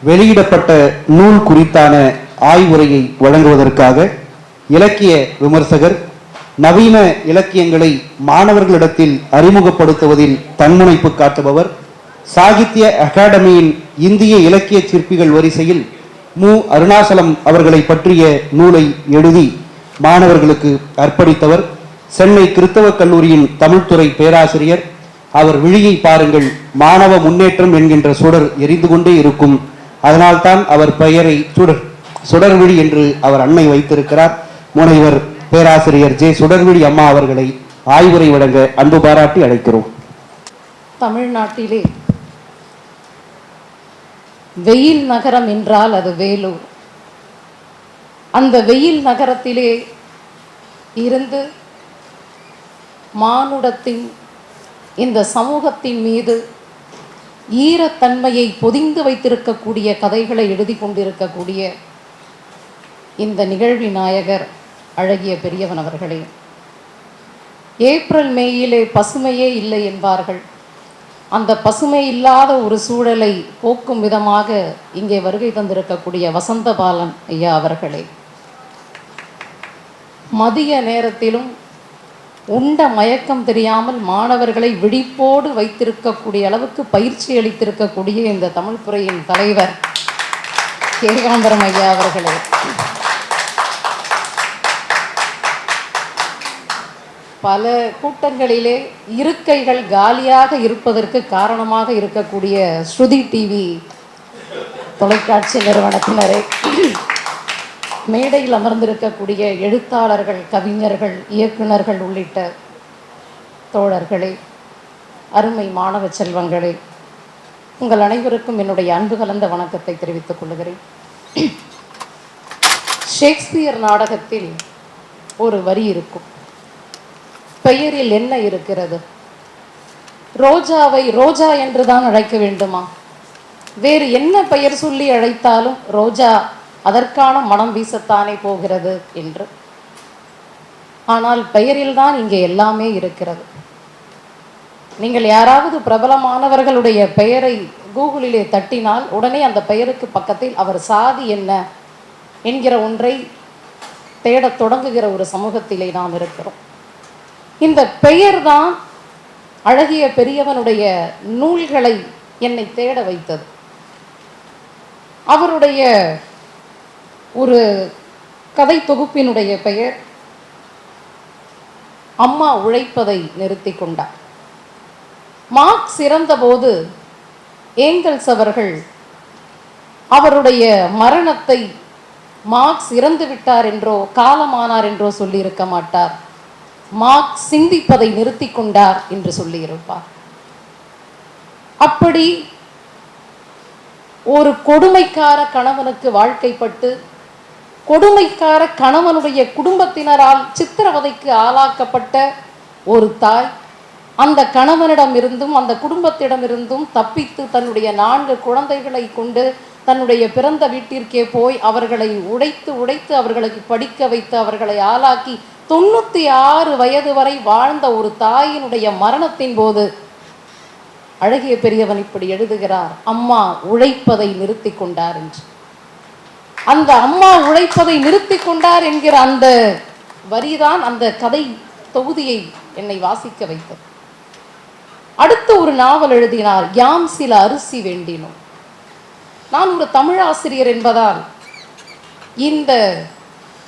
வெளியிடப்பட்ட நூல் குறித்தான ஆய்வுரையை வழங்குவதற்காக இலக்கிய விமர்சகர், நவீன இலக்கியங்களை மாணவர்களிடத்தில் அறிமுகப்படுத்துவதில் தன்முனைப்பு காட்டுபவர், சாகித்ய அகாடமியின் இந்திய இலக்கிய சிற்பிகள் வரிசையில் மு. அருணாசலம் அவர்களை பற்றிய நூலை எழுதி மாணவர்களுக்கு அர்ப்பணித்தவர், சென்னை கிறிஸ்தவ கல்லூரியின் தமிழ்துறை பேராசிரியர். அவர் விழியை பாருங்கள், மாணவ முன்னேற்றம் என்கின்ற சுடர் எரிந்து கொண்டே இருக்கும். அதனால்தான் அவர் பெயரை சுடர்விழி என்று அவர் அன்னை வைத்திருக்கிறார். முனைவர் பேராசிரியர் ஜே. சுடர்விழி அம்மா அவர்களை ஆய்வுரை வழங்க அன்பு பாராட்டி அழைக்கிறோம். தமிழ்நாட்டிலே வெயில் நகரம் என்றால் அது வேலூர். அந்த வெயில் நகரத்திலே இருந்து மானுடத்தின், இந்த சமூகத்தின் மீது ஈரத்தன்மையை பொதிந்து வைத்திருக்கக்கூடிய கதைகளை எழுதி கொண்டிருக்கக்கூடிய இந்த நிகழ்வி நாயகர் அழகிய பெரியவன் அவர்களே, ஏப்ரல் மேயிலே பசுமையே இல்லை என்பார்கள். அந்த பசுமை இல்லாத ஒரு சூழலை போக்கும் விதமாக இங்கே வருகை தந்திருக்கக்கூடிய வசந்தபாலன் ஐயா அவர்களே, மதிய நேரத்திலும் உண்ட மயக்கம் தெரியாமல் மாணவர்களை விழிப்போடு வைத்திருக்கக்கூடிய அளவுக்கு பயிற்சி அளித்திருக்கக்கூடிய இந்த தமிழ் துறையின் தலைவர் ஏகாம்பரம் ஐயா அவர்களே, பல கூட்டங்களிலே இருக்கைகள் காலியாக இருப்பதற்கு காரணமாக இருக்கக்கூடிய ஸ்ருதி டிவி தொலைக்காட்சி நிறுவனத்தினரே, மேடையில் அமர்ந்திருக்கக்கூடிய எழுத்தாளர்கள், கவிஞர்கள், இயக்குநர்கள் உள்ளிட்ட தோழர்களே, அருமை மாணவ செல்வங்களே, உங்கள் அனைவருக்கும் என்னுடைய அன்பு கலந்த வணக்கத்தை தெரிவித்துக் கொள்கிறேன். ஷேக்ஸ்பியர் நாடகத்தில் ஒரு வரி இருக்கும். பெயரில் என்ன இருக்கிறது? ரோஜாவை ரோஜா என்றுதான் அழைக்க வேண்டுமா? வேறு என்ன பெயர் சொல்லி அழைத்தாலும் ரோஜா அதற்கான மனம் வீசத்தானே போகிறது என்று. ஆனால் பெயரில்தான் இங்கே எல்லாமே இருக்கிறது. நீங்கள் யாராவது பிரபலமானவர்களுடைய பெயரை கூகுளிலே தட்டினால் உடனே அந்த பெயருக்கு பக்கத்தில் அவர் சாதி என்ன என்கிற ஒன்றை தேடத் தொடங்குகிற ஒரு சமூகத்திலே நாம் இருக்கிறோம். இந்த பெயர்தான் அழகிய பெரியவனுடைய நூல்களை என்னை தேட வைத்தது. அவருடைய ஒரு கதை தொகுப்பினுடைய பெயர் அம்மா உழைப்பதை நிறுத்தி கொண்டார். மார்க்ஸ் இறந்தபோது ஏங்கல்ஸ் அவர்கள் அவருடைய மரணத்தை மார்க்ஸ் இறந்து விட்டார் என்றோ காலமானார் என்றோ சொல்லியிருக்க மாட்டார். மார்க்ஸ் சிந்திப்பதை நிறுத்தி கொண்டார் என்று சொல்லியிருப்பார். அப்படி ஒரு கொடுமைக்கார கணவனுக்கு வாழ்க்கைப்பட்டு கொடுமைக்கார கணவனுடைய குடும்பத்தினரால் சித்திரவதைக்கு ஆளாக்கப்பட்ட ஒரு தாய் அந்த கணவனிடமிருந்தும் அந்த குடும்பத்திடமிருந்தும் தப்பித்து தன்னுடைய 4 குழந்தைகளை கொண்டு தன்னுடைய பிறந்த வீட்டிற்கே போய் அவர்களை உடைத்து அவர்களுக்கு படிக்க வைத்து அவர்களை ஆளாக்கி 96 வயது வரை வாழ்ந்த ஒரு தாயினுடைய மரணத்தின் போது அழகிய பெரியவன் இப்படி எழுதுகிறார், அம்மா உழைப்பதை நிறுத்தி கொண்டார் என்று. அந்த அம்மா உழைப்பதை நிறுத்தி கொண்டார் என்கிற அந்த வரிதான் அந்த கதை தொகுதியை என்னை வாசிக்க வைத்தது. அடுத்து ஒரு நாவல் எழுதினார், யாம் சில அரிசி வேண்டினோம். நான் ஒரு தமிழ் ஆசிரியர் என்பதால் இந்த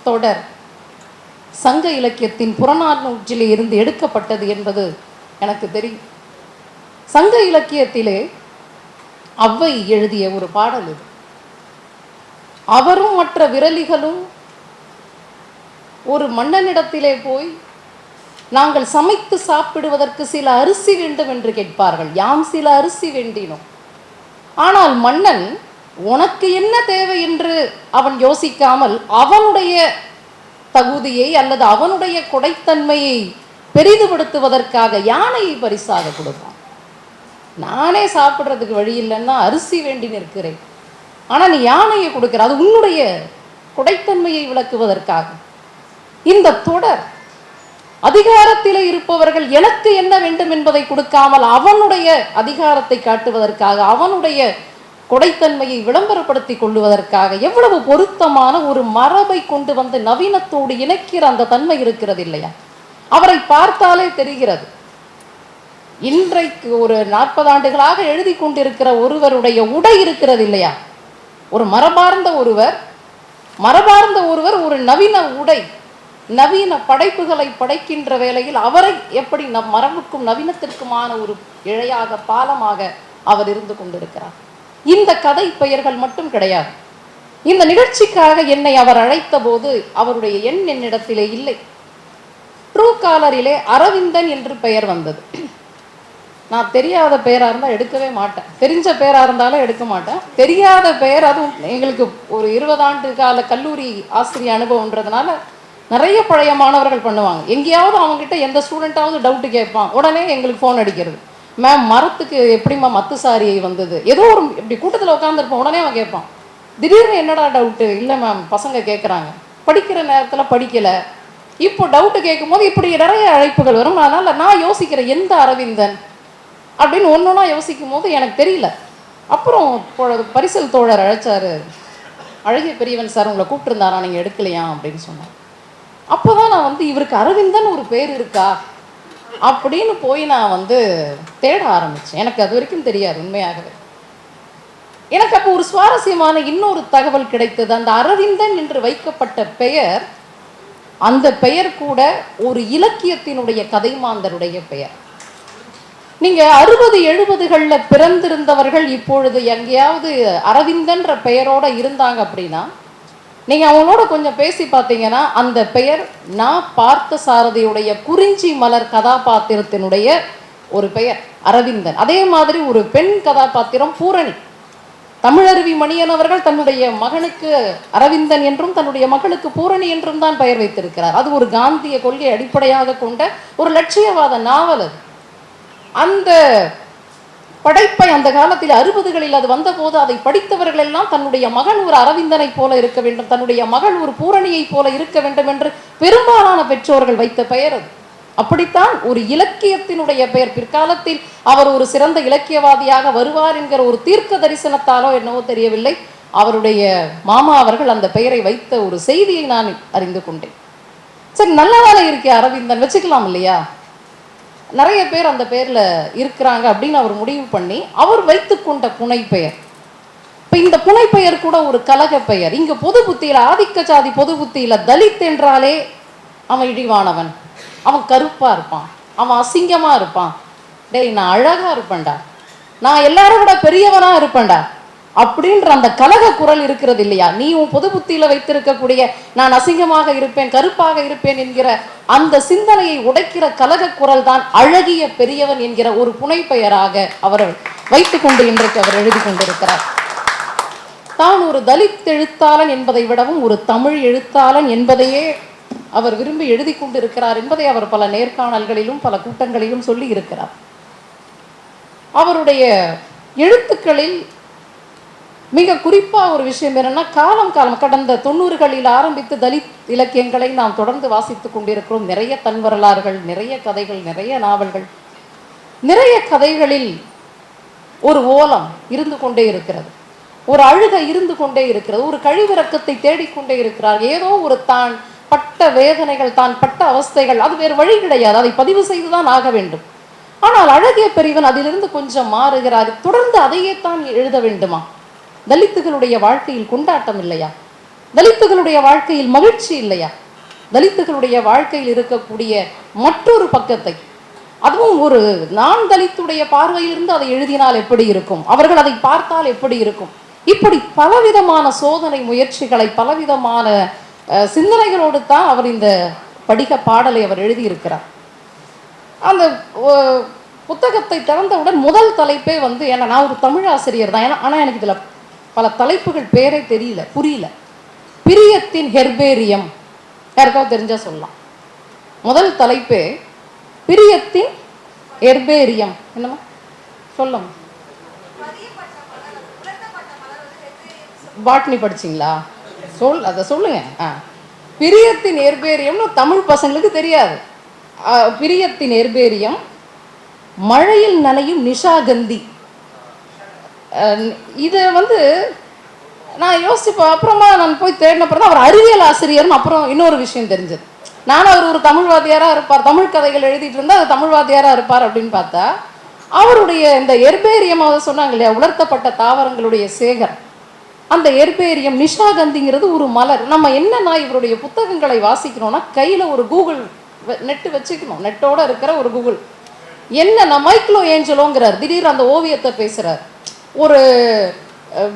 தொடர் சங்க இலக்கியத்தின் புறநானூற்றிலே இருந்து எடுக்கப்பட்டது என்பது எனக்கு தெரியும். சங்க இலக்கியத்திலே ஔவை எழுதிய ஒரு பாடல் இது. அவரும் மற்ற விரலிகளும் ஒரு மன்னனிடத்திலே போய் நாங்கள் சமைத்து சாப்பிடுவதற்கு சில அரிசி வேண்டும் என்று கேட்பார்கள். யாம் சில அரிசி வேண்டினோம். ஆனால் மன்னன் உனக்கு என்ன தேவை என்று அவன் யோசிக்காமல் அவனுடைய தகுதியை அல்லது அவனுடைய கொடைத்தன்மையை பெரிதுபடுத்துவதற்காக யானையை பரிசாக கொடுப்பான். நானே சாப்பிட்றதுக்கு வழி இல்லைன்னா அரிசி வேண்டி நிற்கிறேன், ஆனால் நீ யானையை கொடுக்கிற, அது உன்னுடைய கொடைத்தன்மையை விளக்குவதற்காக. இந்த தொடர் அதிகாரத்திலே இருப்பவர்கள் எனக்கு என்ன வேண்டும் என்பதை கொடுக்காமல் அவனுடைய அதிகாரத்தை காட்டுவதற்காக, அவனுடைய கொடைத்தன்மையை விளம்பரப்படுத்திக் கொள்வதற்காக எவ்வளவு பொருத்தமான ஒரு மரபை கொண்டு வந்து நவீனத்தோடு இணைக்கிற அந்த தன்மை இருக்கிறது இல்லையா? அவரை பார்த்தாலே தெரிகிறது. இன்றைக்கு ஒரு 40 ஆண்டுகளாக எழுதி கொண்டிருக்கிற ஒருவருடைய உடை இருக்கிறது இல்லையா? ஒரு மரபார்ந்த ஒருவர் ஒரு நவீன உடை, நவீன படைப்புகளை படைக்கின்ற வேளையில் அவரை எப்படி நம் மரபுக்கும் நவீனத்திற்குமான ஒரு இழையாக பாலமாக அவர் இருந்து கொண்டிருக்கிறார். இந்த கதை பெயர்கள் மட்டும் கிடையாது. இந்த நிகழ்ச்சிக்காக என்னை அவர் அழைத்த போது அவருடைய எண் என்னிடத்திலே இல்லை. ட்ரூ காலரிலே அரவிந்தன் என்று பெயர் வந்தது. நான் தெரியாத பெயராக இருந்தால் எடுக்கவே மாட்டேன், தெரிஞ்ச பெயராக இருந்தாலும் எடுக்க மாட்டேன். தெரியாத பெயர், அதுவும் எங்களுக்கு ஒரு 20 ஆண்டு கால கல்லூரி ஆசிரியர் அனுபவம்ன்றதுனால நிறைய பழைய மாணவர்கள் பண்ணுவாங்க. எங்கேயாவது அவங்ககிட்ட எந்த ஸ்டூடெண்ட்டாவது டவுட்டு கேட்பான், உடனே எங்களுக்கு ஃபோன் அடிக்கிறது, மேம் மரத்துக்கு எப்படிம்மா மத்து சாரியை வந்தது, ஏதோ ஒரு இப்படி கூட்டத்தில் உட்காந்துருப்போம், உடனே அவன் கேட்பான். திடீர்னு என்னடா டவுட்டு, இல்லை மேம் பசங்க கேட்குறாங்க, படிக்கிற நேரத்தில் படிக்கலை, இப்போ டவுட்டு கேட்கும் போது இப்படி நிறைய அழைப்புகள் வரும். அதனால் நான் யோசிக்கிறேன் எந்த அரவிந்தன் அப்படின்னு ஒன்றா யோசிக்கும் போது எனக்கு தெரியல. அப்புறம் பரிசல் தோழர் அழைச்சாரு, அழகிய பெரியவன் சார் உங்களை கூப்பிட்டுருந்தாரா, நீங்கள் எடுக்கலையா அப்படின்னு சொன்னார். அப்போ தான் நான் இவருக்கு அரவிந்தன் ஒரு பேர் இருக்கா அப்படின்னு போய் நான் தேட ஆரம்பித்தேன். எனக்கு அது வரைக்கும் தெரியாது உண்மையாகவே. எனக்கு அப்போ ஒரு சுவாரஸ்யமான இன்னொரு தகவல் கிடைத்தது. அந்த அரவிந்தன் என்று வைக்கப்பட்ட பெயர், அந்த பெயர் கூட ஒரு இலக்கியத்தினுடைய கதைமாந்தருடைய பெயர். நீங்க 60-70களில் பிறந்திருந்தவர்கள் இப்பொழுது எங்கேயாவது அரவிந்தன்ற பெயரோட இருந்தாங்க அப்படின்னா நீங்க அவங்களோட கொஞ்சம் பேசி பார்த்தீங்கன்னா அந்த பெயர் நான் பார்த்த சாரதியுடைய குறிஞ்சி மலர் கதாபாத்திரத்தினுடைய ஒரு பெயர் அரவிந்தன். அதே மாதிரி ஒரு பெண் கதாபாத்திரம் பூரணி. தமிழருவி மணியன் அவர்கள் தன்னுடைய மகனுக்கு அரவிந்தன் என்றும் தன்னுடைய மகளுக்கு பூரணி என்றும் தான் பெயர் வைத்திருக்கிறார். அது ஒரு காந்திய கொள்கை அடிப்படையாக கொண்ட ஒரு லட்சியவாத நாவல். அது அந்த படைப்பை அந்த காலத்தில் 60களில் அது வந்தபோது அதை படித்தவர்கள் எல்லாம் தன்னுடைய மகன் ஒரு அரவிந்தனை போல இருக்க வேண்டும், தன்னுடைய மகள் ஒரு பூரணியை போல இருக்க வேண்டும் என்று பெரும்பாலான பெற்றோர்கள் வைத்த பெயர் அது. அப்படித்தான் ஒரு இலக்கியத்தினுடைய பெயர். பிற்காலத்தில் அவர் ஒரு சிறந்த இலக்கியவாதியாக வருவார் என்கிற ஒரு தீர்க்க தரிசனத்தாலோ என்னவோ தெரியவில்லை, அவருடைய மாமா அவர்கள் அந்த பெயரை வைத்த ஒரு செய்தியை நான் அறிந்து கொண்டேன். சரி, நல்லதால இருக்கே அரவிந்தன், வச்சுக்கலாம் இல்லையா? நிறைய பேர் அந்த பேர்ல இருக்கிறாங்க அப்படின்னு அவர் முடிவு பண்ணி அவர் வைத்துக்கொண்ட புனை பெயர். இப்ப இந்த புனை பெயர் கூட ஒரு கலக பெயர். இங்க பொது புத்தியில, ஆதிக்க சாதி பொது புத்தியில தலித் என்றாலே அவன் இழிவானவன், அவன் கருப்பா இருப்பான், அவன் அசிங்கமா இருப்பான், டேய் நான் அழகா இருப்பேன்டா, நான் எல்லாரும் விட பெரியவனா இருப்பேன்டா அப்படின்ற அந்த கலக குரல் இருக்கிறது இல்லையா? நீ உன் பொது புத்தியில வைத்திருக்கக்கூடிய நான் அசிங்கமாக இருப்பேன், கருப்பாக இருப்பேன் என்கிற அந்த சிந்தனையை உடைக்கிற கலக குரல் தான் அழகிய பெரியவன் என்கிற ஒரு புனை பெயராக அவர் வைத்துக்கொண்டு இன்றைக்கு அவர் எழுதி கொண்டிருக்கிறார். தான் ஒரு தலித் எழுத்தாளன் என்பதை விடவும் ஒரு தமிழ் எழுத்தாளன் என்பதையே அவர் விரும்பி எழுதி கொண்டிருக்கிறார் என்பதை அவர் பல நேர்காணல்களிலும் பல கூட்டங்களிலும் சொல்லி இருக்கிறார். அவருடைய எழுத்துக்களில் மிக குறிப்பாக ஒரு விஷயம் என்னன்னா, காலம் கடந்த 90களில் ஆரம்பித்து தலித் இலக்கியங்களை நாம் தொடர்ந்து வாசித்துக் கொண்டிருக்கிறோம். நிறைய தன் வரலாறுகள், நிறைய கதைகள், நிறைய நாவல்கள், நிறைய கதைகளில் ஒரு ஓலம் இருந்து கொண்டே இருக்கிறது, ஒரு அழுகை இருந்து கொண்டே இருக்கிறது, ஒரு கழிவிறக்கத்தை தேடிக்கொண்டே இருக்கிறார். ஏதோ ஒரு தான் பட்ட வேதனைகள், தான் பட்ட அவஸ்தைகள், அது வேறு வழி கிடையாது, அதை பதிவு செய்துதான் ஆக வேண்டும். ஆனால் அழகிய பெரியவன் அதிலிருந்து கொஞ்சம் மாறுகிறார். தொடர்ந்து அதையே தான் எழுத வேண்டுமா? தலித்துகளுடைய வாழ்க்கையில் கொண்டாட்டம் இல்லையா? தலித்துகளுடைய வாழ்க்கையில் மகிழ்ச்சி இல்லையா? தலித்துகளுடைய வாழ்க்கையில் இருக்கக்கூடிய மற்றொரு பக்கத்தை, அதுவும் ஒரு நான் தலித்துடைய பார்வையிலிருந்து அதை எழுதினால் எப்படி இருக்கும், அவர்கள் அதை பார்த்தால் எப்படி இருக்கும், இப்படி பலவிதமான சோதனை முயற்சிகளை, பலவிதமான சிந்தனைகளோடு தான் அவர் இந்த படிக பாடலை அவர் எழுதியிருக்கிறார். அந்த புத்தகத்தை திறந்தவுடன் முதல் தலைப்பே ஏன்னா நான் ஒரு தமிழ் ஆசிரியர் தான், ஆனால் எனக்கு இதில் பல தலைப்புகள் பேரே தெரியல, புரியல. பிரியத்தின் ஹெர்பேரியம், யாருக்காவது தெரிஞ்சா சொல்லலாம். முதல் தலைப்பே பிரியத்தின் ஹெர்பேரியம். என்னமா சொல்லும்? பாட்னி படிச்சிங்களா? அதை சொல்லுங்க. பிரியத்தின் ஹெர்பேரியம்னு தமிழ் பசங்களுக்கு தெரியாது. பிரியத்தின் ஹெர்பேரியம், மழையில் நனையும் நிஷாகந்தி, இது வந்து நான் யோசிப்பேன். அப்புறமா நான் போய் தேடினப்பறம் தான் அவர் அறிவியல் ஆசிரியர்னு அப்புறம் இன்னொரு விஷயம் தெரிஞ்சது. நானும் அவர் ஒரு தமிழ் வாத்தியாராக இருப்பார், தமிழ் கதைகள் எழுதிட்டு இருந்தால் அது தமிழ் வாத்தியாராக இருப்பார் அப்படின்னு பார்த்தா அவருடைய இந்த எர்பேரியம் அவர் சொன்னாங்க இல்லையா, உலர்த்தப்பட்ட தாவரங்களுடைய சேகர், அந்த எர்பேரியம் நிஷாகந்திங்கிறது ஒரு மலர். நம்ம என்னன்னா இவருடைய புத்தகங்களை வாசிக்கணும்னா கையில் ஒரு கூகுள் நெட்டு வச்சுக்கணும், நெட்டோட இருக்கிற ஒரு கூகுள். என்ன மைக்லோ ஏஞ்சலோங்கிறார், திடீர் அந்த ஓவியத்தை பேசுகிறார். ஒரு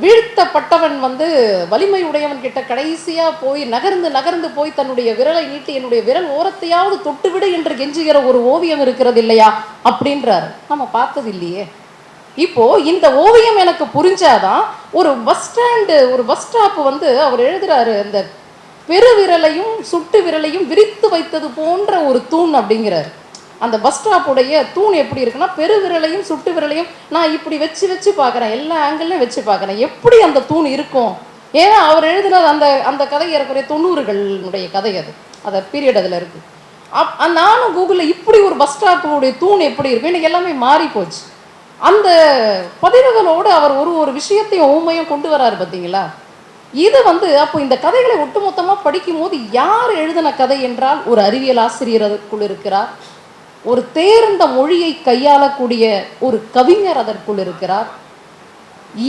வீழ்த்தப்பட்டவன் வந்து வலிமை உடையவன் கிட்ட கடைசியா போய் நகர்ந்து நகர்ந்து போய் தன்னுடைய விரலை நீட்டி என்னுடைய விரல் ஓரத்தையாவது தொட்டுவிடு என்று கெஞ்சுகிற ஒரு ஓவியம் இருக்கிறது இல்லையா அப்படின்றாரு. நம்ம பார்த்தது இல்லையே. இப்போ இந்த ஓவியம் எனக்கு புரிஞ்சாதான் ஒரு பஸ் ஸ்டாண்டு, ஒரு பஸ் ஸ்டாப் வந்து அவர் எழுதுறாரு, இந்த பெருவிரலையும் சுட்டு விரலையும் விரித்து வைத்தது போன்ற ஒரு தூண் அப்படிங்கிறார். அந்த பஸ் ஸ்டாப்புடைய தூண் எப்படி இருக்குன்னா பெருவிரலையும் சுட்டு விரலையும் நான் இப்படி வச்சு வச்சு பார்க்குறேன், எல்லா ஆங்கிள்லையும் வச்சு பார்க்குறேன், எப்படி அந்த தூண் இருக்கும். ஏன்னா அவர் எழுதினது அந்த அந்த கதை ஏறக்குறைய 90களுடைய கதை, அது பீரியட் அதில் இருக்குது. நானும் கூகுளில் இப்படி ஒரு பஸ் ஸ்டாப்புடைய தூண் எப்படி இருக்கும், எனக்கு எல்லாமே மாறி போச்சு. அந்த பதிவுகளோடு அவர் ஒரு விஷயத்தையும் ஊமையும் கொண்டு வராரு பார்த்தீங்களா. இது வந்து அப்போ இந்த கதைகளை ஒட்டுமொத்தமாக படிக்கும் போது யார் எழுதின கதை என்றால் ஒரு அறிவியல் ஆசிரியர் அதற்குள் இருக்கிறார், ஒரு தேர்ந்த மொழியை கையாளக்கூடிய ஒரு கவிஞர் அதற்குள் இருக்கிறார்,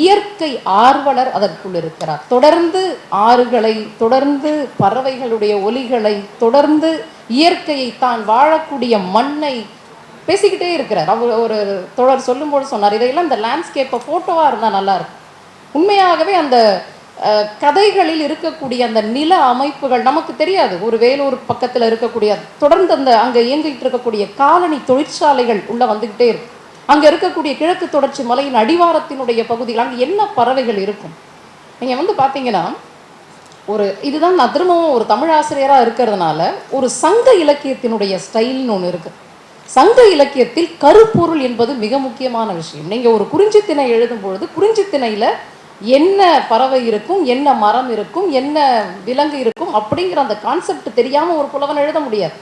இயற்கை ஆர்வலர் அதற்குள் இருக்கிறார். தொடர்ந்து ஆறுகளை, தொடர்ந்து பறவைகளுடைய ஒலிகளை, தொடர்ந்து இயற்கையை தான் வாழக்கூடிய மண்ணை பேசிக்கிட்டே இருக்கிறார். அவர் ஒரு தொடர் சொல்லும்போது சொன்னார், இதையெல்லாம் இந்த லேண்ட்ஸ்கேப்பை ஃபோட்டோவாக இருந்தால் நல்லா இருக்கும். உண்மையாகவே அந்த கதைகளில் இருக்கக்கூடிய அந்த நில அமைப்புகள் நமக்கு தெரியாது. ஒரு வேலூர் பக்கத்தில் இருக்கக்கூடிய தொடர்ந்து அந்த அங்கே இயங்கிட்டு இருக்கக்கூடிய காலனி தொழிற்சாலைகள் உள்ளே வந்துக்கிட்டே இருக்கு. அங்கே இருக்கக்கூடிய கிழக்கு தொடர்ச்சி மலையின் அடிவாரத்தினுடைய பகுதியில் அங்கே என்ன பறவைகள் இருக்கும். நீங்கள் வந்து பார்த்தீங்கன்னா இதுதான் நான் திரும்பவும் ஒரு தமிழ் ஆசிரியராக இருக்கிறதுனால ஒரு சங்க இலக்கியத்தினுடைய ஸ்டைல்னு ஒன்று இருக்குது. சங்க இலக்கியத்தில் கருப்பொருள் என்பது மிக முக்கியமான விஷயம். நீங்கள் ஒரு குறிஞ்சித்திணை எழுதும் பொழுது குறிஞ்சித்திணையில் என்ன பறவை இருக்கும், என்ன மரம் இருக்கும், என்ன விலங்கு இருக்கும் அப்படிங்கிற அந்த கான்செப்ட் தெரியாமல் ஒரு புலவன் எழுத முடியாது.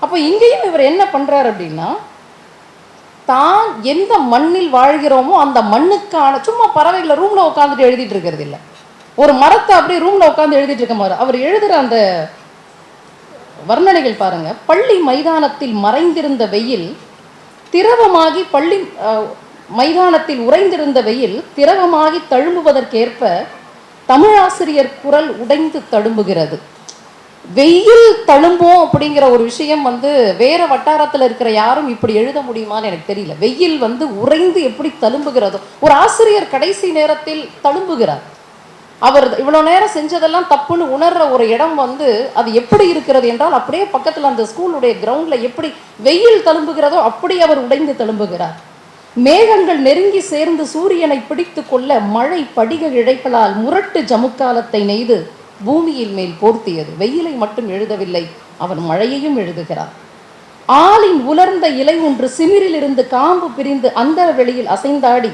அப்போ இங்கேயும் இவர் என்ன பண்ணுறார் அப்படின்னா, தான் எந்த மண்ணில் வாழ்கிறோமோ அந்த மண்ணுக்கான, சும்மா பறவைகளை ரூமில் உட்காந்துட்டு எழுதிட்டு இருக்கிறது இல்லை, ஒரு மரத்தை அப்படியே ரூமில் உட்காந்து எழுதிட்டு இருக்க மாதிரி அவர் எழுதுகிற அந்த வர்ணனைகள் பாருங்க. பள்ளி மைதானத்தில் மறைந்திருந்த வெயில் திரவமாகி பள்ளி மைதானத்தில் உறைந்திருந்த வெயில் திரவமாகி தழும்புவதற்கேற்ப தமிழாசிரியர் குரல் உடைந்து தழும்புகிறது. வெயில் தழும்போம் அப்படிங்கிற ஒரு விஷயம் வந்து வேற வட்டாரத்தில் இருக்கிற யாரும் இப்படி எழுத முடியுமான்னு எனக்கு தெரியல. வெயில் வந்து உறைந்து எப்படி தழும்புகிறதோ ஒரு ஆசிரியர் கடைசி நேரத்தில் தழும்புகிறார். அவர் இவ்வளோ நேரம் செஞ்சதெல்லாம் தப்புன்னு உணர்ற ஒரு இடம் வந்து அது எப்படி இருக்கிறது என்றால் அப்படியே பக்கத்தில் அந்த ஸ்கூலுடைய கிரவுண்டில் எப்படி வெயில் தழும்புகிறதோ அப்படி அவர் உடைந்து தழும்புகிறார். மேகங்கள் நெருங்கி சேர்ந்து சூரியனை பிடித்து கொள்ள மழை படிக இழைகளால் முரட்டு ஜமுக்காலத்தை நெய்து பூமியின் மேல் போர்த்தியது. வெயிலை மட்டும் எழுதவில்லை, அவர் மழையையும் எழுதுகிறார். ஆளின் உலர்ந்த இலை ஒன்று சிமிரில் இருந்து காம்பு பிரிந்து அந்த வெளியில் அசைந்தாடி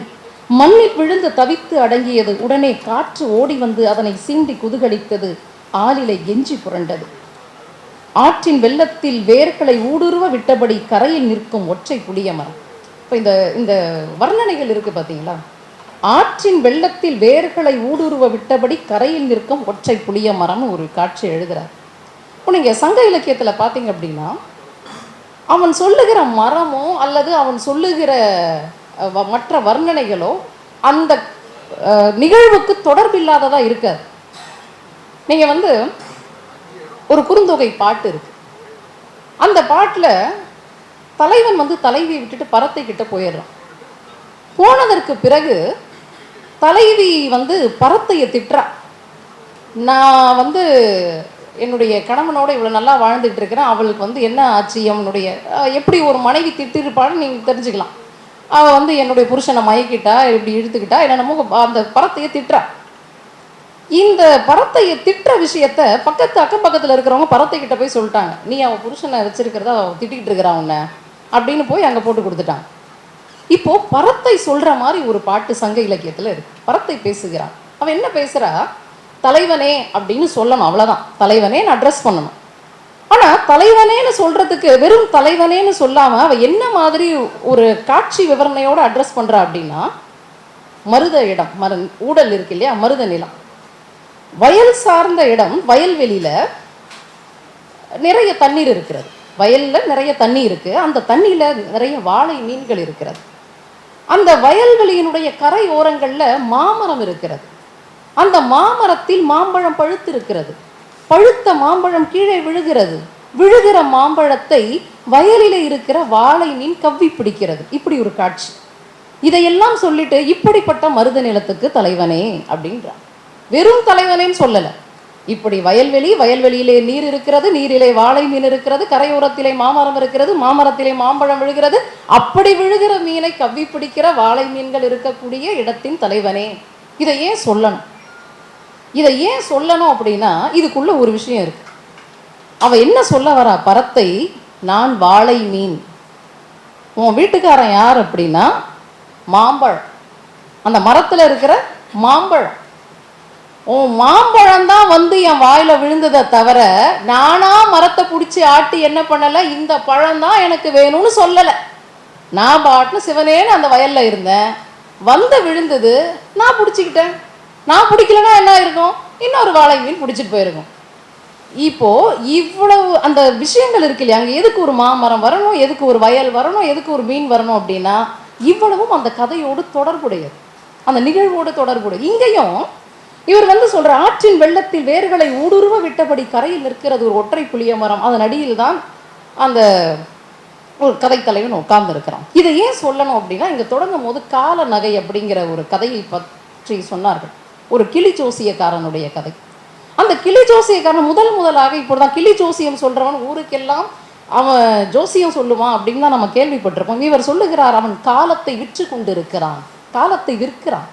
மண்ணில் விழுந்து தவித்து அடங்கியது. உடனே காற்று ஓடி வந்து அதனை சீண்டி குதுகலித்தது. ஆளிலை எஞ்சி புரண்டது. ஆற்றின் வெள்ளத்தில் வேர்களை ஊடுருவ விட்டபடி கரையில் நிற்கும் ஒற்றை புளிய மரம். இப்போ இந்த வர்ணனைகள் இருக்கு பார்த்தீங்களா. ஆற்றின் வெள்ளத்தில் வேர்களை ஊடுருவ விட்டபடி கரையில் நிற்கும் ஒற்றை புளிய மரம்னு ஒரு காட்சி எழுதுறார். இப்போ நீங்கள் சங்க இலக்கியத்தில் பார்த்தீங்க அப்படின்னா அவன் சொல்லுகிற மரமோ அல்லது அவன் சொல்லுகிற மற்ற வர்ணனைகளோ அந்த நிகழ்வுக்கு தொடர்பில்லாததாக இருக்காது. நீங்கள் வந்து ஒரு குறுந்தொகை பாட்டு இருக்கு, அந்த பாட்டில் தலைவன் வந்து தலைவியை விட்டுட்டு பறத்தை கிட்ட போயிடுறான். போனதற்கு பிறகு தலைவி வந்து பறத்தையை திட்டுறா, நான் வந்து என்னுடைய கணவனோட இவ்வளோ நல்லா வாழ்ந்துட்டு இருக்கிறேன், அவளுக்கு வந்து என்ன ஆச்சு, அவனுடைய எப்படி ஒரு மனைவி திட்டிருப்பான்னு நீங்கள் தெரிஞ்சுக்கலாம். அவள் வந்து என்னுடைய புருஷனை மயக்கிட்டா, இப்படி இழுத்துக்கிட்டா, என்னென்னமோ அந்த பறத்தையை திட்டுறா. இந்த பறத்தையை திட்டுற விஷயத்த அக்கம் பக்கத்தில் இருக்கிறவங்க பறத்தை கிட்ட போய் சொல்லிட்டாங்க, நீ அவள் புருஷனை வச்சிருக்கிறதா அவள் திட்டிகிட்டு இருக்கிறா உன்னை அப்படின்னு போய் அங்கே போட்டு கொடுத்துட்டாங்க. இப்போ பறத்தை சொல்ற மாதிரி ஒரு பாட்டு சங்க இலக்கியத்தில் இருக்கு. பறத்தை பேசுகிறான். அவன் என்ன பேசுறா, தலைவனே அப்படின்னு சொல்லணும், அவ்வளோதான், தலைவனேன்னு அட்ரஸ் பண்ணணும். ஆனால் தலைவனேன்னு சொல்றதுக்கு வெறும் தலைவனேன்னு சொல்லாம அவ என்ன மாதிரி ஒரு காட்சி விவரணையோடு அட்ரஸ் பண்றா அப்படின்னா, மருத இடம், ஊடல் இருக்கு இல்லையா, மருத நிலம், வயல் சார்ந்த இடம். வயல்வெளியில நிறைய தண்ணீர் இருக்கிறது, வயல்ல நிறைய தண்ணி இருக்கு, அந்த தண்ணியில நிறைய வாழை மீன்கள் இருக்கிறது. அந்த வயல்வெளியினுடைய கரை ஓரங்கள்ல மாமரம் இருக்கிறது. அந்த மாமரத்தில் மாம்பழம் பழுத்து இருக்கிறது. பழுத்த மாம்பழம் கீழே விழுகிறது. விழுகிற மாம்பழத்தை வயலில் இருக்கிற வாழை மீன் கவ்வி பிடிக்கிறது. இப்படி ஒரு காட்சி. இதையெல்லாம் சொல்லிட்டு இப்படிப்பட்ட மருத நிலத்துக்கு தலைவனே அப்படின்றான். வெறும் தலைவனேன்னு சொல்லல, இப்படி வயல்வெளி, வயல்வெளியிலே நீர் இருக்கிறது, நீரிலே வாழை மீன் இருக்கிறது, கரையோரத்திலே மாமரம் இருக்கிறது, மாமரத்திலே மாம்பழம் விழுகிறது, அப்படி விழுகிற மீனை கவ்வி பிடிக்கிற வாழை மீன்கள் இருக்கக்கூடிய இடத்தின் தலைவனே. இதை ஏன் சொல்லணும்? இதை ஏன் சொல்லணும் அப்படின்னா, இதுக்குள்ள ஒரு விஷயம் இருக்கு. அவ என்ன சொல்ல வரா? பரத்தை, நான் வாழை மீன், உன் வீட்டுக்காரன் யார் அப்படின்னா மாம்பழம், அந்த மரத்துல இருக்கிற மாம்பழம். உன் மாம்பழம் தான் வந்து என் வாயில விழுந்ததை தவிர நானா மரத்தை பிடிச்சி ஆட்டி என்ன பண்ணல, இந்த பழம் தான் எனக்கு வேணும்னு சொல்லலை. நான் பாட்டுன்னு சிவனேன்னு அந்த வயல்ல இருந்தேன், வந்து விழுந்தது, நான் பிடிச்சிக்கிட்டேன். நான் பிடிக்கலன்னா என்ன இருக்கும், இன்னொரு வாழை மீன் பிடிச்சிட்டு போயிருக்கும். இப்போ இவ்வளவு அந்த விஷயங்கள் இருக்கு இல்லையா, அங்கே எதுக்கு ஒரு மாமரம் வரணும், எதுக்கு ஒரு வயல் வரணும், எதுக்கு ஒரு மீன் வரணும் அப்படின்னா, இவ்வளவும் அந்த கதையோடு தொடர்புடையது, அந்த நிகழ்வோடு தொடர்புடையது. இங்கேயும் இவர் வந்து சொல்ற, ஆற்றின் வெள்ளத்தில் வேர்களை ஊடுருவ விட்டபடி கரையில் நிற்கிறது ஒரு ஒற்றை புளிய மரம், அதன் அடியில் தான் அந்த ஒரு கதை தலைவன் உட்கார்ந்து இருக்கிறான். இதை ஏன் சொல்லணும் அப்படின்னா, இங்க தொடங்கும் போது கால நகை அப்படிங்கிற ஒரு கதையை பற்றி சொன்னார்கள். ஒரு கிளி ஜோசியக்காரனுடைய கதை. அந்த கிளி ஜோசியக்காரன் முதலாக இப்படிதான் கிளி ஜோசியம் சொல்றவன் ஊருக்கெல்லாம் அவன் ஜோசியம் சொல்லுவான் அப்படின்னு தான் நம்ம கேள்விப்பட்டிருப்போம். இவர் சொல்லுகிறார், அவன் காலத்தை விற்று கொண்டிருக்கிறான், காலத்தை விற்கிறான்.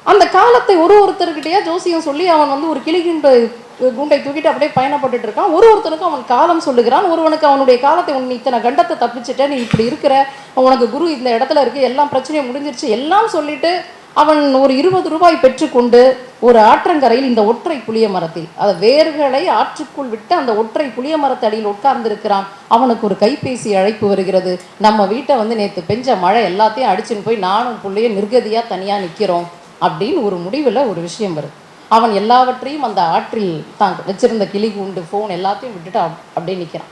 அந்த காலத்தை ஒருத்தருக்கிட்டேயா ஜோசியம் சொல்லி அவன் வந்து ஒரு கிளி குண்டை தூக்கிட்டு அப்படியே பயணப்பட்டு இருக்கான். ஒருத்தனுக்கும் அவன் காலம் சொல்லுகிறான். ஒருவனுக்கு அவனுடைய காலத்தை, உன் இத்தனை கண்டத்தை தப்பிச்சுட்ட, நீ இப்படி இருக்கிற, உனக்கு குரு இந்த இடத்துல இருக்கு, எல்லாம் பிரச்சனையும் முடிஞ்சிருச்சு எல்லாம் சொல்லிட்டு அவன் ஒரு 20 ரூபாய் பெற்றுக்கொண்டு ஒரு ஆற்றங்கரையில் இந்த ஒற்றை புளிய மரத்தில், அதை வேர்களை ஆற்றுக்குள் விட்டு அந்த ஒற்றை புளிய மரத்தடியில் உட்கார்ந்துருக்கிறான். அவனுக்கு ஒரு கைபேசி அழைப்பு வருகிறது. நம்ம வீட்டை வந்து நேற்று பெஞ்ச மழை எல்லாத்தையும் அடிச்சுன்னு போய் நானும் புள்ளைய நிர்கதியா தனியா நிற்கிறோம் அப்படின்னு ஒரு முடிவில் ஒரு விஷயம் வருது. அவன் எல்லாவற்றையும் அந்த ஆற்றில் தான் வச்சிருந்த கிளி கூண்டு, ஃபோன் எல்லாத்தையும் விட்டுட்டு அப்படியே நிற்கிறான்.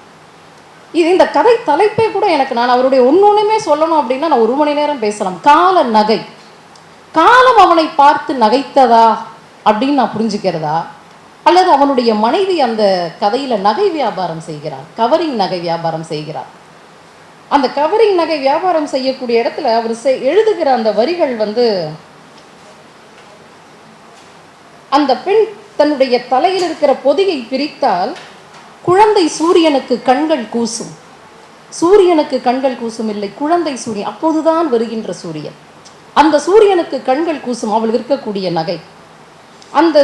இது இந்த கதை தலைப்பே கூட எனக்கு, நான் அவருடைய ஒன்னொன்னுமே சொல்லணும் அப்படின்னா நான் 1 மணி நேரம் பேசலாம். கால நகை, காலம் அவனை பார்த்து நகைத்ததா அப்படின்னு நான் புரிஞ்சுக்கிறதா, அல்லது அவனுடைய மனைவி அந்த கதையில நகை வியாபாரம் செய்கிறார், கவரிங் நகை வியாபாரம் செய்கிறார். அந்த கவரிங் நகை வியாபாரம் செய்யக்கூடிய இடத்துல அவர் எழுதுகிற அந்த வரிகள் வந்து, அந்த பெண் தன்னுடைய தலையில் இருக்கிற பொதியை பிரித்தால் குழந்தை சூரியனுக்கு கண்கள் கூசும், சூரியனுக்கு கண்கள் கூசும் இல்லை, குழந்தை சூரியன், அப்போதுதான் வருகின்ற சூரியன், அந்த சூரியனுக்கு கண்கள் கூசும் அவள் இருக்கக்கூடிய நகை. அந்த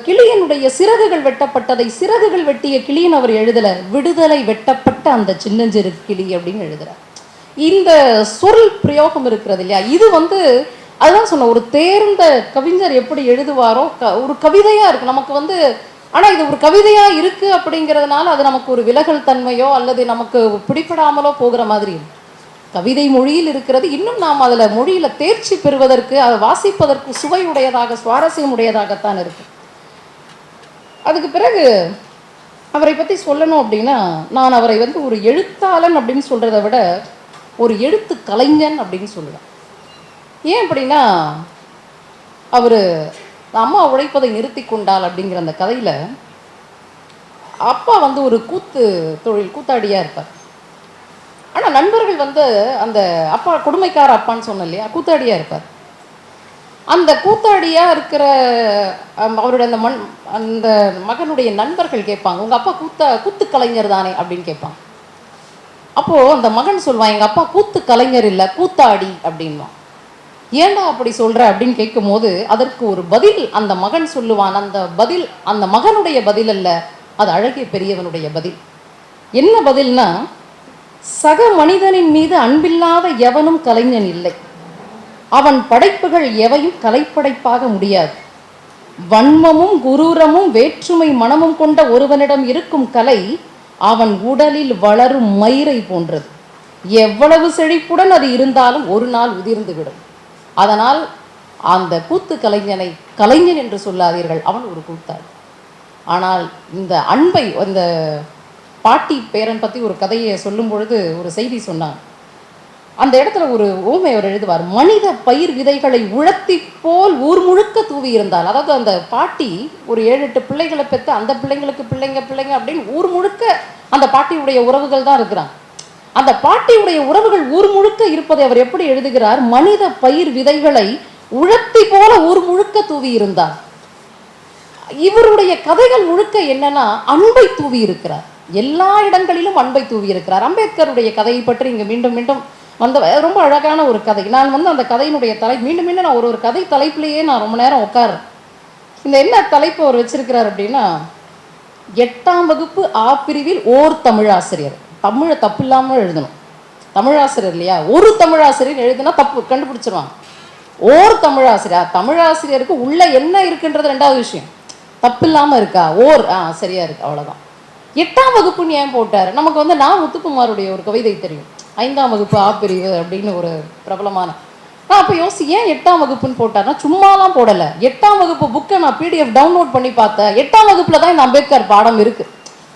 கிளியனுடைய சிறகுகள் வெட்டப்பட்டதை சிறகுகள் வெட்டிய கிளியன் அவர் எழுதல, விடுதலை வெட்டப்பட்ட அந்த சின்னஞ்சிறு கிளி அப்படின்னு எழுதுறார். இந்த சொல் பிரயோகம் இருக்கிறது இல்லையா, இது வந்து அதுதான் சொன்ன, ஒரு தேர்ந்த கவிஞர் எப்படி எழுதுவாரோ ஒரு கவிதையா இருக்கு நமக்கு வந்து. ஆனா இது ஒரு கவிதையா இருக்கு அப்படிங்கிறதுனால அது நமக்கு ஒரு விலகல் தன்மையோ அல்லது நமக்கு பிடிப்படாமலோ போகிற மாதிரி இருக்கு. கவிதை மொழியில் இருக்கிறது, இன்னும் நாம் அதில் மொழியில் தேர்ச்சி பெறுவதற்கு, அதை வாசிப்பதற்கு சுவையுடையதாக, சுவாரஸ்யம் உடையதாகத்தான் இருக்கு. அதுக்கு பிறகு அவரை பற்றி சொல்லணும் அப்படின்னா, நான் அவரை வந்து ஒரு எழுத்தாளன் அப்படின்னு சொல்கிறத விட ஒரு எழுத்து கலைஞன் அப்படின்னு சொல்லுவேன். ஏன் அப்படின்னா, அவர் அம்மா உழைப்பதை நிறுத்தி கொண்டாள் அப்படிங்கிற அந்த கதையில் அப்பா வந்து ஒரு கூத்தாடியாக இருப்பார். ஆனால் நண்பர்கள் வந்து அந்த அப்பா கொடுமைக்கார அப்பான்னு சொன்ன இல்லையா, கூத்தாடியாக இருப்பார். அந்த கூத்தாடியாக இருக்கிற அவருடைய அந்த மகனுடைய நண்பர்கள் கேட்பாங்க, உங்கள் அப்பா கூத்து கலைஞர் தானே அப்படின்னு கேட்பாங்க. அப்போது அந்த மகன் சொல்லுவான், எங்கள் அப்பா கூத்து கலைஞர் இல்லை, கூத்தாடி அப்படின்வான். ஏண்டா அப்படி சொல்கிற அப்படின்னு கேட்கும் போது அதற்கு ஒரு பதில் அந்த மகன் சொல்லுவான். அந்த பதில் அந்த மகனுடைய பதில் அல்ல, அது அழகிய பெரியவனுடைய பதில். என்ன பதில்னா, சக மனிதனின் மீது அன்பில்லாத எவனும் கலைஞன் இல்லை, அவன் படைப்புகள் எவையும் கலைப்படைப்பாக முடியாது. வன்மமும் குரூரமும் வேற்றுமை மனமும் கொண்ட ஒருவனிடம் இருக்கும் கலை அவன் உடலில் வளரும் மயிரை போன்றது. எவ்வளவு செழிப்புடன் அது இருந்தாலும் ஒரு நாள் உதிர்ந்துவிடும். அதனால் அந்த கூத்து கலைஞனை கலைஞன் என்று சொல்லாதீர்கள், அவன் ஒரு கூத்தாள். ஆனால் இந்த அன்பை, அந்த பாட்டி பேரன் பற்றி ஒரு கதையை சொல்லும் பொழுது ஒரு செய்தி சொன்னான். அந்த இடத்துல ஒரு ஊமை அவர் எழுதுவார், மனித பயிர் விதைகளை உழத்தி போல் ஊர் முழுக்க தூவி இருந்தால். அதாவது அந்த பாட்டி ஒரு 7-8 பிள்ளைகளை பெற்று அந்த பிள்ளைங்களுக்கு பிள்ளைங்க பிள்ளைங்க அப்படின்னு ஊர் முழுக்க அந்த பாட்டியுடைய உறவுகள் தான் இருக்கிறாங்க. அந்த பாட்டியுடைய உறவுகள் ஊர் முழுக்க இருப்பதை அவர் எப்படி எழுதுகிறார், மனித பயிர் விதைகளை உழத்தி போல ஊர் முழுக்க தூவி இருந்தார். இவருடைய கதைகள் முழுக்க என்னன்னா அன்பை தூவி இருக்கிறார், எல்லா இடங்களிலும் அன்பை தூவி இருக்கிறார். அம்பேத்கருடைய கதையை பற்றி இங்கே மீண்டும் மீண்டும் வந்த ரொம்ப அழகான ஒரு கதை. நான் அந்த கதையினுடைய மீண்டும் மீண்டும் நான் ஒரு கதை தலைப்பிலேயே நான் ரொம்ப நேரம் உட்கார்றேன். இந்த என்ன தலைப்பு அவர் வச்சிருக்கிறார் அப்படின்னா, 8ஆம் வகுப்பு ஆ பிரிவில் ஓர் தமிழாசிரியர். தமிழை தப்பு இல்லாமல் எழுதணும், தமிழாசிரியர் இல்லையா, ஒரு தமிழாசிரியர் எழுதுனா தப்பு கண்டுபிடிச்சிருவாங்க. ஓர் தமிழாசிரியர், தமிழாசிரியருக்கு உள்ள என்ன இருக்குன்றது 2வது விஷயம், தப்பு இல்லாமல் இருக்கா, ஓர் சரியா இருக்கு, அவ்வளோதான். 8ஆம் வகுப்புன்னு ஏன் போட்டார்? நமக்கு நான் முத்துக்குமாருடைய ஒரு கவிதை தெரியும், 5ஆம் வகுப்பு ஆ பிரிவு அப்படின்னு ஒரு பிரபலமான. நான் அப்போ ஏன் 8ஆம் வகுப்புன்னு போட்டார்னா, சும்மாலாம் போடலை. 8ஆம் வகுப்பு புக்கை நான் PDF டவுன்லோட் பண்ணி பார்த்தேன். 8ஆம் வகுப்புல தான் இந்த அம்பேத்கர் பாடம் இருக்கு.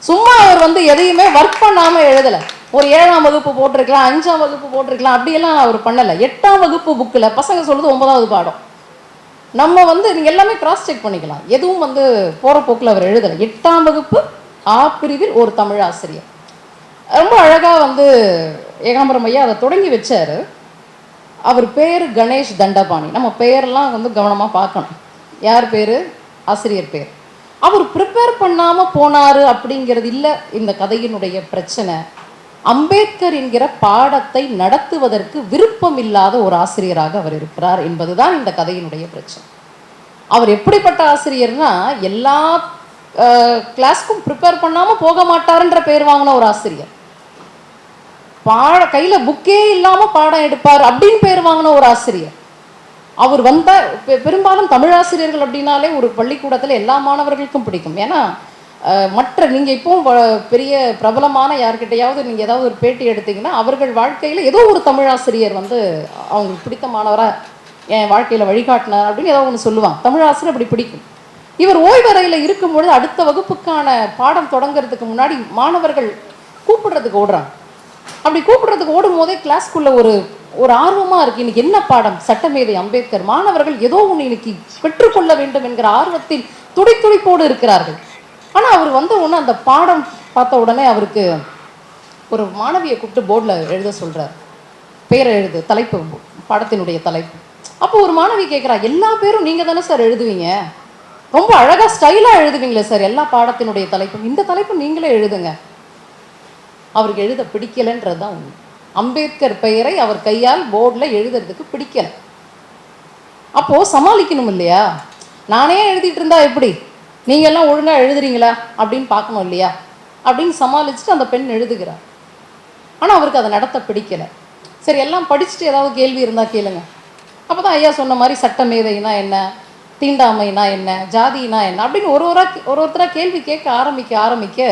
சும்மா அவர் எதையுமே ஒர்க் பண்ணாமல் எழுதலை. ஒரு 7ஆம் வகுப்பு போட்டிருக்கலாம், 5ஆம் வகுப்பு போட்டிருக்கலாம், அப்படியெல்லாம் அவர் பண்ணலை. 8ஆம் வகுப்பு புக்கில் பசங்க சொல்றது 9வது பாடம். நம்ம நீங்கள் எல்லாமே கிராஸ் செக் பண்ணிக்கலாம். எதுவும் போகிற போக்கில் அவர் எழுதலை. 8ஆம் வகுப்பு ஆ பிரிவில் ஒரு தமிழாசிரியர். ரொம்ப அழகாக ஏகாம்பரம் ஐயா அதை தொடங்கி வச்சார். அவர் பேர் கணேஷ் தண்டபாணி. நம்ம பெயரெல்லாம் கவனமாக பார்க்கணும். யார் பேர்? ஆசிரியர் பேர். அவர் ப்ரிப்பேர் பண்ணாமல் போனார் அப்படிங்கிறது இல்லை இந்த கதையினுடைய பிரச்சனை. அம்பேத்கர் என்கிற பாடத்தை நடத்துவதற்கு விருப்பம் இல்லாத ஒரு ஆசிரியராக அவர் இருக்கிறார் என்பதுதான் இந்த கதையினுடைய பிரச்சனை. அவர் எப்படிப்பட்ட ஆசிரியர்னா, எல்லா கிளாஸ்க்கும் ப்ரிப்பேர் பண்ணாமல் போக மாட்டாருன்ற பேர் வாங்கின ஒரு ஆசிரியர். கையில் புக்கே இல்லாமல் பாடம் எடுப்பார் அப்படின்னு பேர் வாங்கின ஒரு ஆசிரியர். அவர் பெரும்பாலும் தமிழாசிரியர்கள் அப்படின்னாலே ஒரு பள்ளிக்கூடத்தில் எல்லா மாணவர்களுக்கும் பிடிக்கும். ஏன்னா மற்ற நீங்கள் இப்போவும் பெரிய பிரபலமான யார்கிட்டையாவது நீங்கள் ஏதாவது ஒரு பேட்டி எடுத்தீங்கன்னா, அவர்கள் வாழ்க்கையில் ஏதோ ஒரு தமிழாசிரியர் அவங்களுக்கு பிடித்த மாணவராக என் வாழ்க்கையில் வழிகாட்டினார் அப்படின்னு ஏதோ ஒன்று சொல்லுவாங்க. தமிழாசிரியர் அப்படி பிடிக்கும். இவர் ஓய்வறையில் இருக்கும்பொழுது அடுத்த வகுப்புக்கான பாடம் தொடங்கிறதுக்கு முன்னாடி மாணவர்கள் கூப்பிடுறதுக்கு ஓடுறாங்க. அப்படி கூப்பிடுறதுக்கு ஓடும் போதே கிளாஸ்க்குள்ள ஒரு ஆர்வமாக இருக்குது. இன்னைக்கு என்ன பாடம்? சட்டமேதை அம்பேத்கர். மாணவர்கள் ஏதோ ஒன்று இன்னைக்கு பெற்றுக்கொள்ள வேண்டும் என்கிற ஆர்வத்தில் துடித்துடிப்போடு இருக்கிறார்கள். ஆனால் அவர் உடனே அந்த பாடம் பார்த்த உடனே அவருக்கு ஒரு மாணவியை கூப்பிட்டு போர்டில் எழுத சொல்கிறார். பேரை எழுது, தலைப்பு, பாடத்தினுடைய தலைப்பு. அப்போ ஒரு மாணவி கேட்குறா, எல்லா பேரும் நீங்கள் தானே சார் எழுதுவீங்க, ரொம்ப அழகாக ஸ்டைலாக எழுதுவீங்களே சார் எல்லா பாடத்தினுடைய தலைப்பும், இந்த தலைப்பு நீங்களே எழுதுங்க. அவருக்கு எழுத பிடிக்கலைன்றது தான் உண்மை. அம்பேத்கர் பெயரை அவர் கையால் போர்டில் எழுதுறதுக்கு பிடிக்கலை. அப்போது சமாளிக்கணும் இல்லையா? நானே எழுதிட்டு இருந்தா எப்படி, நீங்கள்லாம் ஒழுங்காக எழுதுறீங்களா அப்படின்னு பார்க்கணும் இல்லையா அப்படின்னு சமாளிச்சுட்டு அந்த பெண் எழுதுகிறார். ஆனால் அவருக்கு அதை நடத்த பிடிக்கலை. சரி, எல்லாம் படிச்சுட்டு ஏதாவது கேள்வி இருந்தால் கேளுங்க. அப்போ தான் ஐயா சொன்ன மாதிரி சட்டமேதைனா என்ன, தீண்டாமைனா என்ன, ஜாதினா என்ன அப்படின்னு ஒருத்தராக கேள்வி கேட்க ஆரம்பிக்க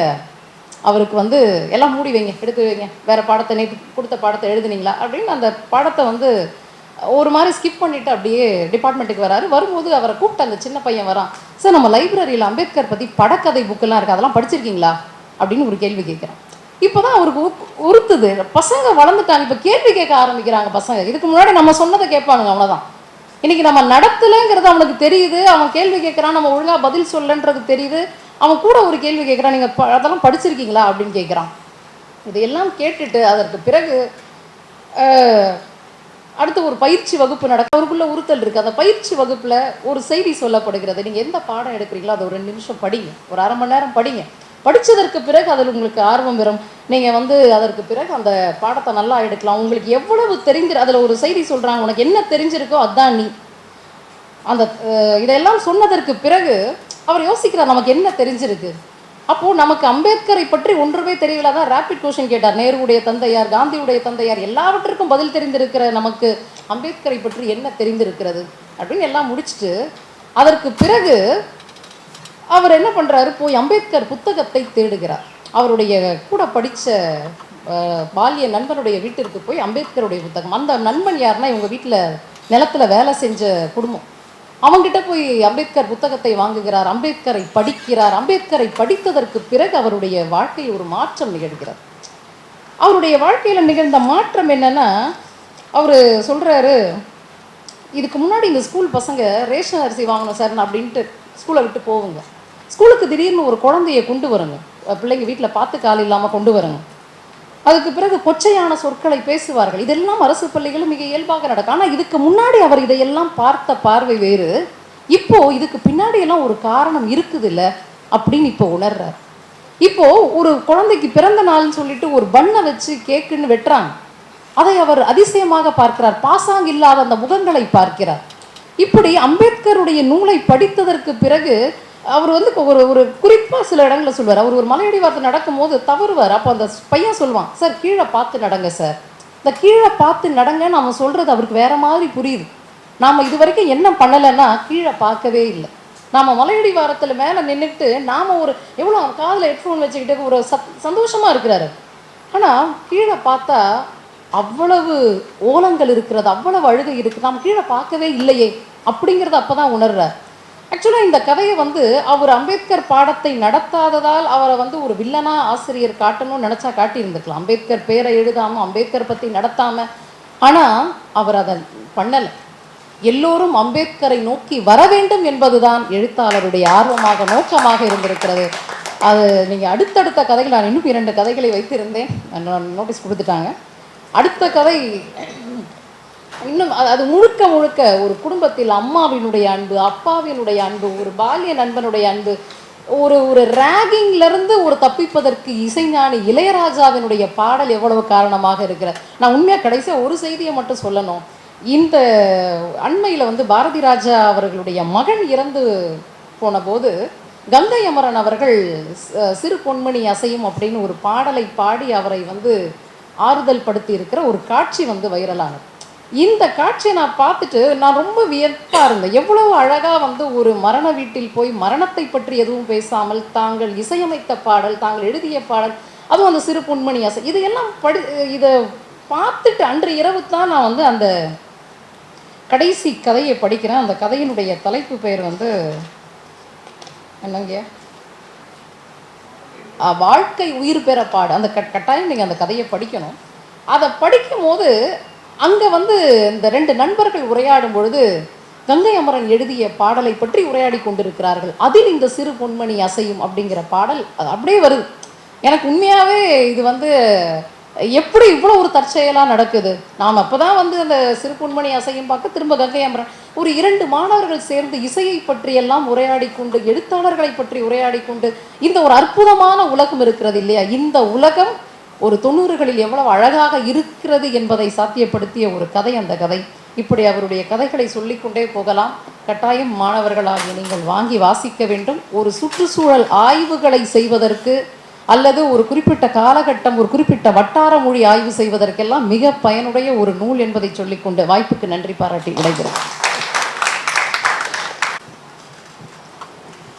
அவருக்கு எல்லாம் மூடி வைங்க, எடுத்து வைங்க, வேறு பாடத்தை நேற்று கொடுத்த பாடத்தை எழுதுனீங்களா அப்படின்னு அந்த பாடத்தை ஒரு மாதிரி ஸ்கிப் பண்ணிவிட்டு அப்படியே டிபார்ட்மெண்ட்டுக்கு வராரு. வரும்போது அவரை கூப்பிட்டு அந்த சின்ன பையன் வரான். சார், நம்ம லைப்ரரியில் அம்பேத்கர் பற்றி படக்கதை புக்கெல்லாம் இருக்குது, அதெல்லாம் படிச்சிருக்கீங்களா அப்படின்னு ஒரு கேள்வி கேட்குறான். இப்போ தான் அவருக்கு உறுத்துது. பசங்க வளர்ந்துட்டாங்க, இப்போ கேள்வி கேட்க ஆரம்பிக்கிறாங்க பசங்க. இதுக்கு முன்னாடி நம்ம சொன்னதை கேட்பானுங்க, அவ்வளோதான். இன்றைக்கி நம்ம நடத்தலைங்கிறது அவனுக்கு தெரியுது. அவன் கேள்வி கேட்குறான், நம்ம ஒழுங்காக பதில் சொல்லன்றது தெரியுது. அவன் கூட ஒரு கேள்வி கேட்குறான், நீங்கள் அதெல்லாம் படிச்சிருக்கீங்களா அப்படின்னு கேட்குறான். இதையெல்லாம் கேட்டுட்டு அதற்கு பிறகு அடுத்து ஒரு பயிற்சி வகுப்பு நடக்கும். அவருக்குள்ள உறுத்தல் இருக்குது. அந்த பயிற்சி வகுப்பில் ஒரு செய்தி சொல்லப்படுகிறது. நீங்கள் எந்த பாடம் எடுக்கிறீங்களோ அதை ஒரு 2 நிமிஷம் படிங்க, ஒரு அரை மணி நேரம் படிங்க. படித்ததற்கு பிறகு அதில் உங்களுக்கு ஆர்வம் வரும். நீங்கள் அதற்கு பிறகு அந்த பாடத்தை நல்லா எடுக்கலாம். உங்களுக்கு எவ்வளவு அதில் ஒரு செய்தி சொல்கிறாங்க, உனக்கு என்ன தெரிஞ்சிருக்கோ அதுதான் நீ. அந்த இதெல்லாம் சொன்னதற்கு பிறகு அவர் யோசிக்கிறார், நமக்கு என்ன தெரிஞ்சிருக்கு. அப்போது நமக்கு அம்பேத்கரை பற்றி ஒன்றுமே தெரியல. தான் ரேபிட் கொஷின் கேட்டார். நேருடைய தந்தையார், காந்தியுடைய தந்தையார், எல்லாவற்றுக்கும் பதில் தெரிந்திருக்கிற நமக்கு அம்பேத்கரை பற்றி என்ன தெரிந்திருக்கிறது அப்படின்னு எல்லாம் முடிச்சுட்டு அதற்கு பிறகு அவர் என்ன பண்ணுறாரு, போய் அம்பேத்கர் புத்தகத்தை தேடுகிறார். அவருடைய கூட படித்த பால்ய நண்பனுடைய வீட்டிற்கு போய் அம்பேத்கருடைய புத்தகம். அந்த நண்பன் யாருன்னா, இவங்க வீட்டில் நிலத்துல வேலை செஞ்ச குடும்பம். அவங்கிட்ட போய் அம்பேத்கர் புத்தகத்தை வாங்குகிறார், அம்பேத்கரை படிக்கிறார். அம்பேத்கரை படித்ததற்கு பிறகு அவருடைய வாழ்க்கையில் ஒரு மாற்றம் நிகழ்கிறது. அவருடைய வாழ்க்கையில் நிகழ்ந்த மாற்றம் என்னன்னா, அவர் சொல்கிறாரு, இதுக்கு முன்னாடி இந்த ஸ்கூல் பசங்க ரேஷன் அரிசி வாங்கணும் சார் அப்படின்ட்டு ஸ்கூலை விட்டு போவுங்க. ஸ்கூலுக்கு திடீர்னு ஒரு குழந்தைய கொண்டு வருங்க, பிள்ளைங்க வீட்டில் பார்த்து கால் இல்லாமல் கொண்டு வருங்க. அதுக்கு பிறகு கொச்சையான சொற்களை பேசுவார்கள். இதெல்லாம் அரசு பள்ளிகளும் மிக இயல்பாக நடக்கும். ஆனால் இதுக்கு முன்னாடி அவர் இதையெல்லாம் பார்த்த பார்வை வேறு. இப்போ இதுக்கு பின்னாடி எல்லாம் ஒரு காரணம் இருக்குது இல்லை அப்படின்னு இப்போ உணர்றார். இப்போ ஒரு குழந்தைக்கு பிறந்த நாள்னு சொல்லிட்டு ஒரு பண்ணை வச்சு கேக்குன்னு வெட்டுறாங்க. அதை அவர் அதிசயமாக பார்க்கிறார். பாசாங்க இல்லாத அந்த முகங்களை பார்க்கிறார். இப்படி அம்பேத்கருடைய நூலை படித்ததற்கு பிறகு அவர் வந்து ஒரு ஒரு குறிப்பாக சில இடங்களில் சொல்வார். அவர் ஒரு மலையடி வாரத்தை நடக்கும்போது தவறுவார். அப்போ அந்த பையன் சொல்லுவான், சார் கீழே பார்த்து நடங்க சார். இந்த கீழே பார்த்து நடங்கன்னு அவன் சொல்கிறது அவருக்கு வேற மாதிரி புரியுது. நாம் இது வரைக்கும் என்ன பண்ணலைன்னா கீழே பார்க்கவே இல்லை. நாம் மலையடி வாரத்தில் மேலே நின்றுட்டு நாம் ஒரு எவ்வளோ காதில் ஹெட்ஃபோன் வச்சுக்கிட்டு ஒரு சந்தோஷமாக இருக்கிறாரு. ஆனால் கீழே பார்த்தா அவ்வளவு ஓலங்கள் இருக்கிறது, அவ்வளவு அழுகை இருக்குது, நாம் கீழே பார்க்கவே இல்லையே அப்படிங்கிறது அப்போ தான் உணர்றார். ஆக்சுவலாக இந்த கதையை வந்து அவர் அம்பேத்கர் பாடத்தை நடத்தாததால் அவரை வந்து ஒரு வில்லனா ஆசிரியர் காட்டணும்னு நினச்சா காட்டியிருந்துருக்கலாம். அம்பேத்கர் பேரை எழுதாமல், அம்பேத்கர் பற்றி நடத்தாமல். ஆனால் அவர் அதை பண்ணலை. எல்லோரும் அம்பேத்கரை நோக்கி வர வேண்டும் என்பதுதான் எழுத்தாளருடைய ஆர்வமாக, நோக்கமாக இருந்திருக்கிறது. அது நீங்கள் அடுத்தடுத்த கதைகள், நான் இன்னும் 2 கதைகளை வைத்திருந்தேன், நோட்டீஸ் கொடுத்துட்டாங்க. அடுத்த கதை இன்னும் அது முழுக்க முழுக்க ஒரு குடும்பத்தில் அம்மாவினுடைய அன்பு, அப்பாவினுடைய அன்பு, ஒரு பால்ய நண்பனுடைய அன்பு, ஒரு ரேகிங்லேருந்து ஒரு தப்பிப்பதற்கு இசைஞானி இளையராஜாவினுடைய பாடல் எவ்வளவு காரணமாக இருக்கிறது. நான் உண்மையாக கடைசியாக ஒரு செய்தியை மட்டும் சொல்லணும். இந்த அண்மையில் வந்து பாரதி ராஜா அவர்களுடைய மகன் இறந்து போன போது கங்கை அமரன் அவர்கள் சிறு பொன்மணி அசையும் அப்படின்னு ஒரு பாடலை பாடி அவரை வந்து ஆறுதல் படுத்தி இருக்கிற ஒரு காட்சி வந்து வைரலானது. இந்த காட்சியை நான் பார்த்துட்டு நான் ரொம்ப வியப்பாக இருந்தேன். எவ்வளவு அழகாக வந்து ஒரு மரண வீட்டில் போய் மரணத்தை பற்றி எதுவும் பேசாமல் தாங்கள் இசையமைத்த பாடல், தாங்கள் எழுதிய பாடல், அதுவும் அந்த சிறு பொன்மணி அசை, இதையெல்லாம் இதை பார்த்துட்டு அன்று இரவு தான் நான் வந்து அந்த கடைசி கதையை படிக்கிறேன். அந்த கதையினுடைய தலைப்பு பெயர் வந்து என்னங்க, வாழ்க்கை உயிர் பெற பாடு. அந்த கட்டாயம் நீங்கள் அந்த கதையை படிக்கணும். அதை படிக்கும் போது அங்கே வந்து இந்த 2 நண்பர்கள் உரையாடும் பொழுது கங்கை அமரன் எழுதிய பாடலை பற்றி உரையாடி கொண்டிருக்கிறார்கள். அதில் இந்த சிறு பொன்மணி அசையும் அப்படிங்கிற பாடல் அது அப்படியே வருது. எனக்கு உண்மையாகவே இது வந்து எப்படி இவ்வளோ ஒரு தற்செயலாக நடக்குது. நாம் அப்போ தான் வந்து அந்த சிறு பொன்மணி அசையும் பார்க்க திரும்ப கங்கை அமரன் ஒரு 2 மாணவர்கள் சேர்ந்து இசையை பற்றியெல்லாம் உரையாடி கொண்டு, எழுத்தாளர்களை பற்றி உரையாடி கொண்டு, இந்த ஒரு அற்புதமான உலகம் இருக்கிறது இல்லையா, இந்த உலகம் ஒரு 90களில் எவ்வளவு அழகாக இருக்கிறது என்பதை சாத்தியப்படுத்திய ஒரு கதை அந்த கதை. இப்படி அவருடைய கதைகளை சொல்லிக்கொண்டே போகலாம். கட்டாயம் மாணவர்களாகிய நீங்கள் வாங்கி வாசிக்க வேண்டும். ஒரு சுற்றுச்சூழல் ஆய்வுகளை செய்வதற்கு அல்லது ஒரு குறிப்பிட்ட காலகட்டம், ஒரு குறிப்பிட்ட வட்டார மொழி ஆய்வு செய்வதற்கெல்லாம் மிக பயனுடைய ஒரு நூல் என்பதை சொல்லிக்கொண்டு வாய்ப்புக்கு நன்றி பாராட்டி விடைபெறும்.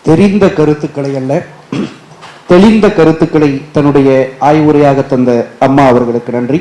தெரிந்த கருத்துக்களை அல்ல, தெளிந்த கருத்துக்களை தன்னுடைய ஆய்வுரையாக தந்த அம்மா அவர்களுக்கு நன்றி.